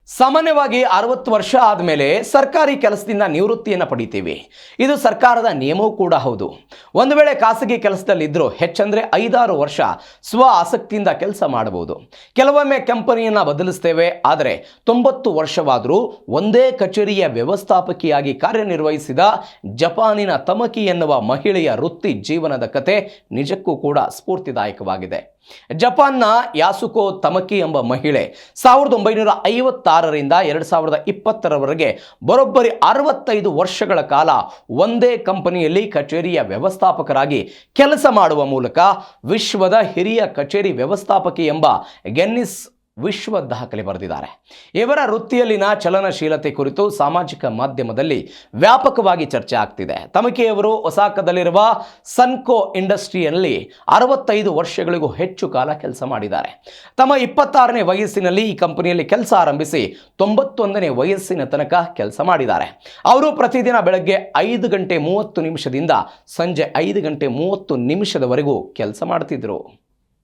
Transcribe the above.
ಸಾಮಾನ್ಯವಾಗಿ 60 ವರ್ಷ ಆದಮೇಲೆ ಸರ್ಕಾರಿ ಕೆಲಸದಿಂದ ನಿವೃತ್ತಿಯನ್ನು ಪಡಿತೀವಿ. ಇದು ಸರ್ಕಾರದ ನಿಯಮವೂ ಕೂಡ ಹೌದು. ಒಂದು ವೇಳೆ ಖಾಸಗಿ ಕೆಲಸದಲ್ಲಿದ್ದರೂ ಹೆಚ್ಚಂದ್ರೆ 5-6 ವರ್ಷ ಸ್ವ ಆಸಕ್ತಿಯಿಂದ ಕೆಲಸ ಮಾಡಬಹುದು. ಕೆಲವೊಮ್ಮೆ ಕಂಪನಿಯನ್ನು ಬದಲಿಸ್ತೇವೆ, ಆದರೆ 90 ವರ್ಷವಾದರೂ ಒಂದೇ ಕಚೇರಿಯ ವ್ಯವಸ್ಥಾಪಕಿಯಾಗಿ ಕಾರ್ಯನಿರ್ವಹಿಸಿದ ಜಪಾನಿನ ತಮಕಿ ಎನ್ನುವ ಮಹಿಳೆಯ ವೃತ್ತಿ ಜೀವನದ ಕತೆ ನಿಜಕ್ಕೂ ಕೂಡ ಸ್ಫೂರ್ತಿದಾಯಕವಾಗಿದೆ. ಜಪಾನ್ನ ಯಾಸುಕೋ ತಮಕಿ ಎಂಬ ಮಹಿಳೆ 1956ರಿಂದ 2020ರವರೆಗೆ ಬರೋಬ್ಬರಿ 65 ವರ್ಷಗಳ ಕಾಲ ಒಂದೇ ಕಂಪನಿಯಲ್ಲಿ ಕಚೇರಿಯ ವ್ಯವಸ್ಥಾಪಕರಾಗಿ ಕೆಲಸ ಮಾಡುವ ಮೂಲಕ ವಿಶ್ವದ ಹಿರಿಯ ಕಚೇರಿ ವ್ಯವಸ್ಥಾಪಕಿ ಎಂಬ ಗಿನ್ನಿಸ್ ವಿಶ್ವ ದಾಖಲೆ ಬರೆದಿದ್ದಾರೆ. ಇವರ ವೃತ್ತಿಯಲ್ಲಿನ ಚಲನಶೀಲತೆ ಕುರಿತು ಸಾಮಾಜಿಕ ಮಾಧ್ಯಮದಲ್ಲಿ ವ್ಯಾಪಕವಾಗಿ ಚರ್ಚೆ ಆಗ್ತಿದೆ. ತಮಕಿಯವರು ಒಸಾಕದಲ್ಲಿರುವ ಸನ್ಕೋ ಇಂಡಸ್ಟ್ರಿಯಲ್ಲಿ 65 ವರ್ಷಗಳಿಗೂ ಹೆಚ್ಚು ಕಾಲ ಕೆಲಸ ಮಾಡಿದ್ದಾರೆ. ತಮ್ಮ 26ನೇ ವಯಸ್ಸಿನಲ್ಲಿ ಈ ಕಂಪನಿಯಲ್ಲಿ ಕೆಲಸ ಆರಂಭಿಸಿ 91ನೇ ವಯಸ್ಸಿನ ತನಕ ಕೆಲಸ ಮಾಡಿದ್ದಾರೆ. ಅವರು ಪ್ರತಿದಿನ ಬೆಳಗ್ಗೆ 5 ಗಂಟೆ 30 ನಿಮಿಷದಿಂದ ಸಂಜೆ 5 ಗಂಟೆ 30 ನಿಮಿಷದವರೆಗೂ ಕೆಲಸ ಮಾಡ್ತಿದ್ರು.